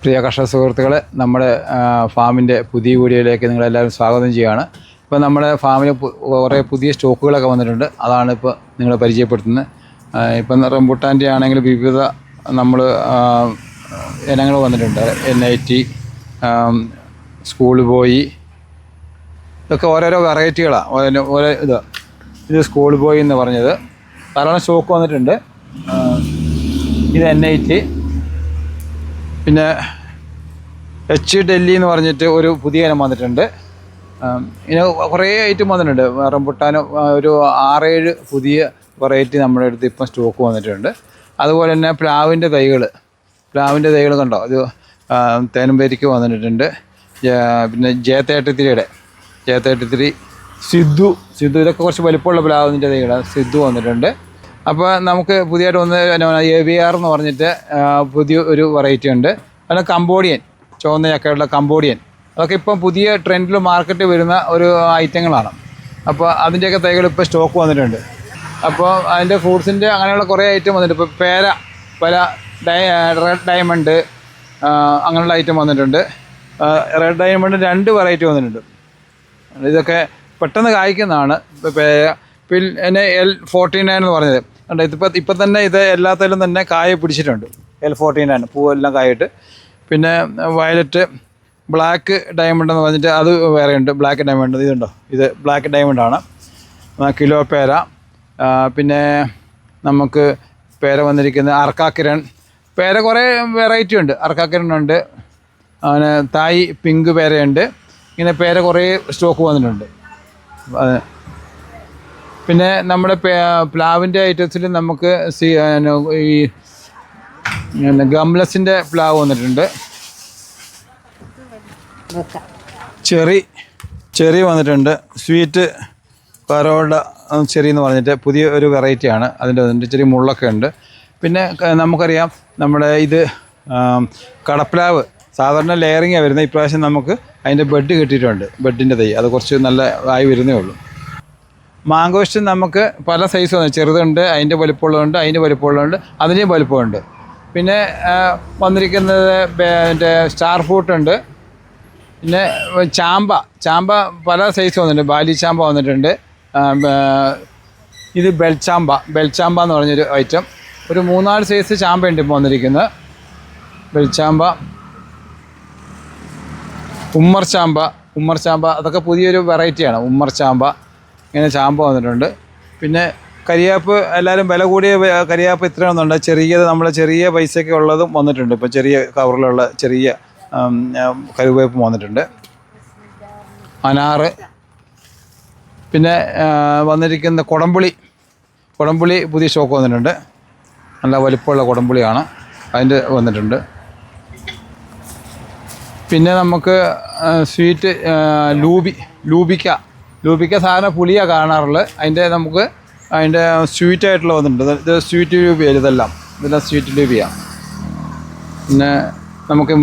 പ്രിയ കർഷക സുഹൃത്തുക്കളെ, നമ്മുടെ ഫാമിൻ്റെ പുതിയ വീഡിയോയിലേക്ക് നിങ്ങളെല്ലാവരും സ്വാഗതം ചെയ്യുകയാണ്. ഇപ്പോൾ നമ്മുടെ ഫാമിൽ കുറേ പുതിയ സ്റ്റോക്കുകളൊക്കെ വന്നിട്ടുണ്ട്. അതാണ് ഇപ്പോൾ നിങ്ങളെ പരിചയപ്പെടുത്തുന്നത്. ഇപ്പം റംബുട്ടാൻ്റെ ആണെങ്കിൽ വിവിധ നമ്മൾ ഇനങ്ങൾ വന്നിട്ടുണ്ട്. NIT, സ്കൂൾ ബോയ്, ഇതൊക്കെ ഓരോരോ വെറൈറ്റികളാണ്. ഓരോ ഇത് സ്കൂൾ ബോയ് എന്ന് പറഞ്ഞത് ധാരാളം സ്റ്റോക്ക് വന്നിട്ടുണ്ട്. ഇത് NIT, പിന്നെ ഡൽഹി എന്ന് പറഞ്ഞിട്ട് ഒരു പുതിയ ഇനം വന്നിട്ടുണ്ട്. ഇങ്ങനെ കുറേ ഐറ്റം വന്നിട്ടുണ്ട്. റംബുട്ടാനും ഒരു 6-7 പുതിയ വെറൈറ്റി നമ്മുടെ അടുത്ത് ഇപ്പം സ്റ്റോക്ക് വന്നിട്ടുണ്ട്. അതുപോലെ തന്നെ പ്ലാവിൻ്റെ തൈകൾ കണ്ടോ, ഇത് തേനുംപേരിക്ക് വന്നിട്ടുണ്ട്. പിന്നെ J33 സിദ്ധു ഇതൊക്കെ കുറച്ച് വലിപ്പമുള്ള പ്ലാവിൻ്റെ തൈകളാണ്. സിദ്ധു വന്നിട്ടുണ്ട്. അപ്പോൾ നമുക്ക് പുതിയതായിട്ട് വന്ന് AVR എന്ന് പറഞ്ഞിട്ട് പുതിയ ഒരു വെറൈറ്റി ഉണ്ട്. അല്ല, കംബോഡിയൻ, ചുവന്ന ചക്കയുള്ള കംബോഡിയൻ, അതൊക്കെ ഇപ്പം പുതിയ ട്രെൻഡിൽ മാർക്കറ്റിൽ വരുന്ന ഒരു ഐറ്റങ്ങളാണ്. അപ്പോൾ അതിൻ്റെയൊക്കെ തൈകൾ ഇപ്പോൾ സ്റ്റോക്ക് വന്നിട്ടുണ്ട്. അപ്പോൾ അതിൻ്റെ ഫ്രൂട്ട്സിൻ്റെ അങ്ങനെയുള്ള കുറേ ഐറ്റം വന്നിട്ടുണ്ട്. ഇപ്പോൾ പല റെഡ് ഡയമണ്ട് അങ്ങനെയുള്ള ഐറ്റം വന്നിട്ടുണ്ട്. റെഡ് ഡയമണ്ട് 2 വെറൈറ്റി വന്നിട്ടുണ്ട്. ഇതൊക്കെ പെട്ടെന്ന് കായ്ക്കുന്നതാണ്. പിന്നെ L49 എന്ന് പറഞ്ഞത് കണ്ടോ, ഇപ്പം തന്നെ ഇത് എല്ലാത്തിലും തന്നെ കായ പിടിച്ചിട്ടുണ്ട്. L49 പൂവെല്ലാം കായിട്ട്. പിന്നെ വയലറ്റ്, ബ്ലാക്ക് ഡയമണ്ട് എന്ന് പറഞ്ഞിട്ട് അത് വേറെയുണ്ട്. ബ്ലാക്ക് ഡയമണ്ട് ഇതുണ്ടോ, ഇത് ബ്ലാക്ക് ഡയമണ്ടാണ്. കിലോ പേര, പിന്നെ നമുക്ക് പേര വന്നിരിക്കുന്നത് അർക്കാക്കിരൺ പേര, കുറേ വെറൈറ്റി ഉണ്ട്. അർക്കാക്കിരൺ ഉണ്ട്, അങ്ങനെ തായ് പിങ്ക് പേരയുണ്ട്. ഇങ്ങനെ പേര കുറേ സ്റ്റോക്ക് വന്നിട്ടുണ്ട്. പിന്നെ നമ്മുടെ പ്ലാവിൻ്റെ ഐറ്റംസിൽ നമുക്ക് ഈ ഗംലസിൻ്റെ പ്ലാവ് വന്നിട്ടുണ്ട്. ചെറി വന്നിട്ടുണ്ട്. സ്വീറ്റ് പരോഡ ചെറി എന്ന് പറഞ്ഞിട്ട് പുതിയ ഒരു വെറൈറ്റിയാണ്. അതിൻ്റെ വന്നിട്ട് ചെറിയ മുള്ളൊക്കെ ഉണ്ട്. പിന്നെ നമുക്കറിയാം നമ്മുടെ ഇത് കടപ്ലാവ് സാധാരണ ലെയറിങ്ങാണ് വരുന്നത്. ഇപ്രാവശ്യം നമുക്ക് അതിൻ്റെ ബെഡ് കിട്ടിയിട്ടുണ്ട്. ബെഡിൻ്റെ തൈ അത് കുറച്ച് നല്ല ആയി വരുന്നേ ഉള്ളൂ. മാങ്കോസ്റ്റ് നമുക്ക് പല സൈസ് വന്നു. ചെറുതുണ്ട്, അതിൻ്റെ വലിപ്പമുള്ളതുണ്ട്, അതിൻ്റെ വലിപ്പമുള്ളതുണ്ട്, അതിൻ്റെയും വലിപ്പമുണ്ട്. പിന്നെ വന്നിരിക്കുന്നത് മറ്റേ സ്റ്റാർ ഫ്രൂട്ട് ഉണ്ട്. പിന്നെ ചാമ്പ പല സൈസ് വന്നിട്ടുണ്ട്. ബാലി ചാമ്പ വന്നിട്ടുണ്ട്. ഇത് ബെൽച്ചാമ്പ എന്ന് പറഞ്ഞൊരു ഐറ്റം. ഒരു 3-4 സൈസ് ചാമ്പയുണ്ട് ഇപ്പോൾ വന്നിരിക്കുന്നത്. ബെൽച്ചാമ്പ, ഉമ്മർചാമ്പ അതൊക്കെ പുതിയൊരു വെറൈറ്റിയാണ്. ഉമ്മർചാമ്പ, ഇങ്ങനെ ചാമ്പ വന്നിട്ടുണ്ട്. പിന്നെ കരിയാപ്പ്, എല്ലാവരും വില കൂടിയ കരിയാപ്പ് ഇത്ര ഒന്നുണ്ട്. നമ്മുടെ ചെറിയ പൈസയ്ക്ക് ഉള്ളതും വന്നിട്ടുണ്ട്. ഇപ്പോൾ ചെറിയ കവറിലുള്ള ചെറിയ കറിവേപ്പും വന്നിട്ടുണ്ട്. അനാറ്, പിന്നെ വന്നിരിക്കുന്ന കുടംപുളി പുതിയ സ്റ്റോക്ക് വന്നിട്ടുണ്ട്. നല്ല വലിപ്പമുള്ള കുടംപുളിയാണ്, അതിൻ്റെ വന്നിട്ടുണ്ട്. പിന്നെ നമുക്ക് സ്വീറ്റ് ലൂബിക്ക സാധാരണ പുളിയാണ് കാണാറുള്ളത്. അതിൻ്റെ സ്വീറ്റായിട്ടുള്ള വന്നിട്ടുണ്ട്. ഇത് സ്വീറ്റ് ലൂബിയാണ്. ഇതെല്ലാം സ്വീറ്റ് ലൂബിയാണ്. പിന്നെ നമുക്ക്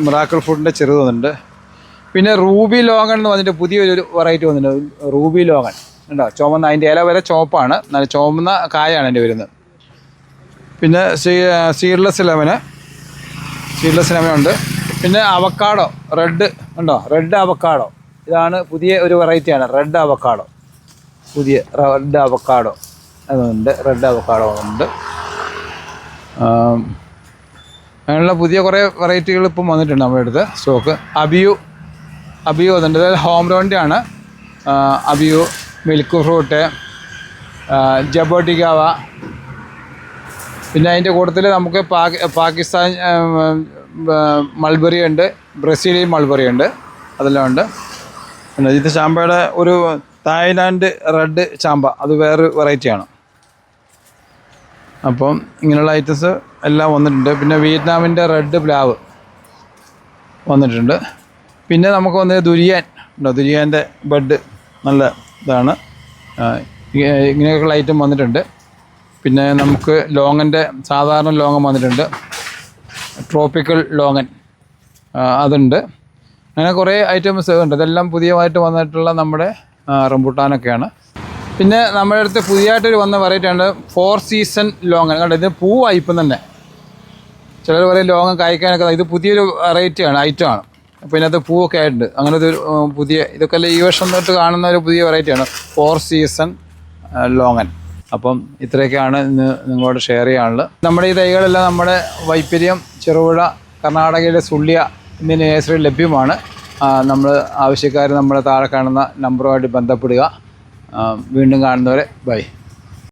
മിറാക്കിൾ ഫ്രൂട്ടിൻ്റെ ചെറുത് വന്നിട്ടുണ്ട്. പിന്നെ റൂബി ലോഗൺ എന്ന് പറഞ്ഞിട്ട് പുതിയൊരു വെറൈറ്റി വന്നിട്ടുണ്ട്. റൂബി ലോഗൺ ഉണ്ടോ, ചുവന്ന, അതിൻ്റെ ഇല വരെ ചുവപ്പാണ്, നല്ല ചുവന്ന കായാണ് അതിൻ്റെ വരുന്നത്. പിന്നെ സീഡ്ലെസ് ലെമൺ ഉണ്ട്. പിന്നെ അവക്കാഡോ, റെഡ് അവക്കാഡോ, ഇതാണ് പുതിയ ഒരു വെറൈറ്റിയാണ്. റെഡ് അവക്കാഡോ അതുണ്ട്. അങ്ങനെയുള്ള പുതിയ കുറേ വെറൈറ്റികൾ ഇപ്പം വന്നിട്ടുണ്ട് നമ്മുടെ അടുത്ത് സ്റ്റോക്ക്. അബിയു വന്നിട്ടുണ്ട്. അതായത് ഹോം ബ്രോൻ്റെ ആണ്. അബിയു, മിൽക്ക് ഫ്രൂട്ട്, ജബോട്ടിഗാവ. പിന്നെ അതിൻ്റെ കൂട്ടത്തിൽ നമുക്ക് പാകിസ്ഥാൻ മൾബറി ഉണ്ട്, ബ്രസീലിയൻ മൾബറി ഉണ്ട്, അതെല്ലാം ഉണ്ട്. പിന്നെ ഇത് ചാമ്പയുടെ ഒരു തായ്ലാൻഡ് റെഡ് ചാമ്പ, അത് വേറൊരു വെറൈറ്റിയാണ്. അപ്പം ഇങ്ങനെയുള്ള ഐറ്റംസ് എല്ലാം വന്നിട്ടുണ്ട്. പിന്നെ വിയറ്റ്നാമിൻ്റെ റെഡ് പ്ലാവ് വന്നിട്ടുണ്ട്. പിന്നെ നമുക്ക് വന്നത് ദുരിയാൻ്റെ ബെഡ്, നല്ല ഇതാണ്. ഇങ്ങനെയൊക്കെയുള്ള ഐറ്റം വന്നിട്ടുണ്ട്. പിന്നെ നമുക്ക് ലോങ്ങൻ്റെ സാധാരണ ലോങ്ങൻ വന്നിട്ടുണ്ട്. ട്രോപ്പിക്കൽ ലോങ്ങൻ അതുണ്ട്. അങ്ങനെ കുറേ ഐറ്റംസ് ഉണ്ട്. ഇതെല്ലാം പുതിയതായിട്ട് വന്നിട്ടുള്ള നമ്മുടെ റംബുട്ടാനൊക്കെയാണ്. പിന്നെ നമ്മുടെ അടുത്ത് പുതിയതായിട്ടൊരു വന്ന വെറൈറ്റി ഉണ്ട് 4 സീസൺ ലോങ്ങൻ. കണ്ടോ, ഇത് പൂവായി ഇപ്പം തന്നെ. ചിലർ പറയും ലോകം കായ്ക്കാനൊക്കെ. ഇത് പുതിയൊരു വെറൈറ്റിയാണ്, ഐറ്റമാണ്. അപ്പോൾ ഇതിനകത്ത് പൂവൊക്കെ ആയിട്ടുണ്ട്. അങ്ങനത്തെ ഒരു പുതിയ, ഇതൊക്കെ ഈ വർഷം തൊട്ട് കാണുന്ന ഒരു പുതിയ വെറൈറ്റിയാണ് 4 സീസൺ ലോങ്ങൻ. അപ്പം ഇത്രയൊക്കെയാണ് ഇന്ന് നിങ്ങളോട് ഷെയർ ചെയ്യാനുള്ളത്. നമ്മുടെ ഈ തൈകളെല്ലാം നമ്മുടെ വൈപ്പിരിയം, ചെറുപുഴ, കർണാടകയിലെ സുള്ളിയ എന്നീ നഴ്സറിയിൽ ലഭ്യമാണ്. നമ്മൾ ആവശ്യക്കാർ നമ്മുടെ താഴെ കാണുന്ന നമ്പറുമായിട്ട് ബന്ധപ്പെടുക. വീണ്ടും കാണുന്നവരെ ബൈ.